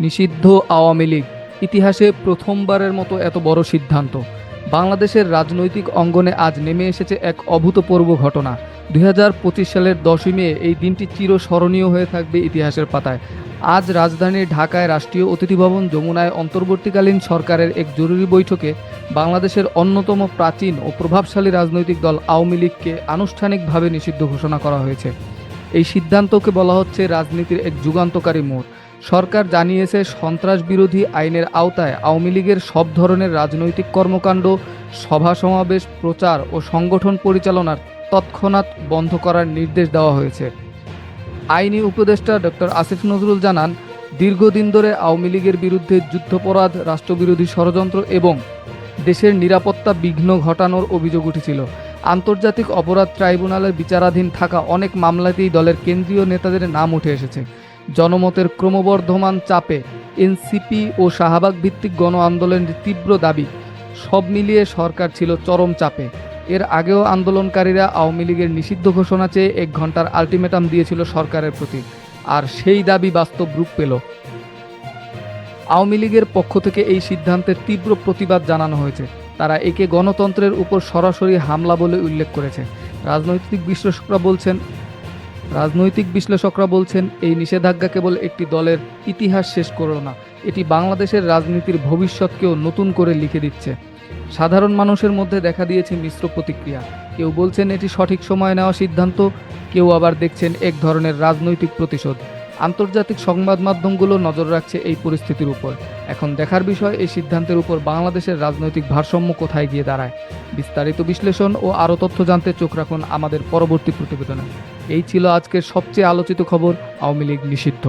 নিষিদ্ধ আওয়ামী লীগ, ইতিহাসে প্রথমবারের মতো এত বড় সিদ্ধান্ত। বাংলাদেশের রাজনৈতিক অঙ্গনে আজ নেমে এসেছে এক অভূতপূর্ব ঘটনা। ২০২৫ সালের ১০ই মে এই দিনটি চিরস্মরণীয় হয়ে থাকবে ইতিহাসের পাতায়। আজ রাজধানীর ঢাকায় রাষ্ট্রীয় অতিথি ভবন যমুনায় অন্তর্বর্তীকালীন সরকারের এক জরুরি বৈঠকে বাংলাদেশের অন্যতম প্রাচীন ও প্রভাবশালী রাজনৈতিক দল আওয়ামী লীগকে আনুষ্ঠানিকভাবে নিষিদ্ধ ঘোষণা করা হয়েছে। এই সিদ্ধান্তকে বলা হচ্ছে রাজনীতির এক যুগান্তকারী মোড়। সরকার জানিয়েছে সন্ত্রাস বিরোধী আইনের আওতায় আওয়ামী লীগের সব ধরনের রাজনৈতিক কর্মকাণ্ড, সভা সমাবেশ, প্রচার ও সংগঠন পরিচালনার তৎক্ষণাৎ বন্ধ করার নির্দেশ দেওয়া হয়েছে। আইনি উপদেষ্টা ডক্টর আসিফ নজরুল জানান, দীর্ঘদিন ধরে আওয়ামী লীগের বিরুদ্ধে যুদ্ধাপরাধ, রাষ্ট্রবিরোধী ষড়যন্ত্র এবং দেশের নিরাপত্তা বিঘ্ন ঘটানোর অভিযোগ উঠেছিল। আন্তর্জাতিক অপরাধ ট্রাইব্যুনালের বিচারাধীন থাকা অনেক মামলাতেই দলের কেন্দ্রীয় নেতাদের নাম উঠে এসেছে। জনমতের ক্রমবর্ধমান চাপে, এনসিপি ও শাহবাগ ভিত্তিক গণ আন্দোলনের তীব্র দাবি, সব মিলিয়ে সরকার ছিল চরম চাপে। এর আগেও আন্দোলনকারীরা আওয়ামী লীগের নিষিদ্ধ ঘোষণা চেয়ে ১ ঘন্টার আলটিমেটাম দিয়েছিল সরকারের প্রতি, আর সেই দাবি বাস্তব রূপ পেল। আওয়ামী লীগের পক্ষ থেকে এই সিদ্ধান্তের তীব্র প্রতিবাদ জানানো হয়েছে। তারা একে গণতন্ত্রের উপর সরাসরি হামলা বলে উল্লেখ করেছে। রাজনৈতিক বিশ্লেষকরা বলছেন এই নিষেধাজ্ঞা কেবল একটি দলের ইতিহাস শেষ করল না, এটি বাংলাদেশের রাজনীতির ভবিষ্যৎকেও নতুন করে লিখে দিচ্ছে। সাধারণ মানুষের মধ্যে দেখা দিয়েছে মিশ্র প্রতিক্রিয়া। কেউ বলছেন এটি সঠিক সময় নেওয়া সিদ্ধান্ত, কেউ আবার দেখছেন এক ধরনের রাজনৈতিক প্রতিশোধ। আন্তর্জাতিক সংবাদ মাধ্যমগুলো নজর রাখছে এই পরিস্থিতির উপর। এখন দেখার বিষয় এই সিদ্ধান্তের উপর বাংলাদেশের রাজনৈতিক ভারসাম্য কোথায় গিয়ে দাঁড়ায়। বিস্তারিত বিশ্লেষণ ও আরও তথ্য জানতে চোখ রাখুন আমাদের পরবর্তী প্রতিবেদনে। এই ছিল আজকের সবচেয়ে আলোচিত খবর, আওয়ামী লীগ নিষিদ্ধ।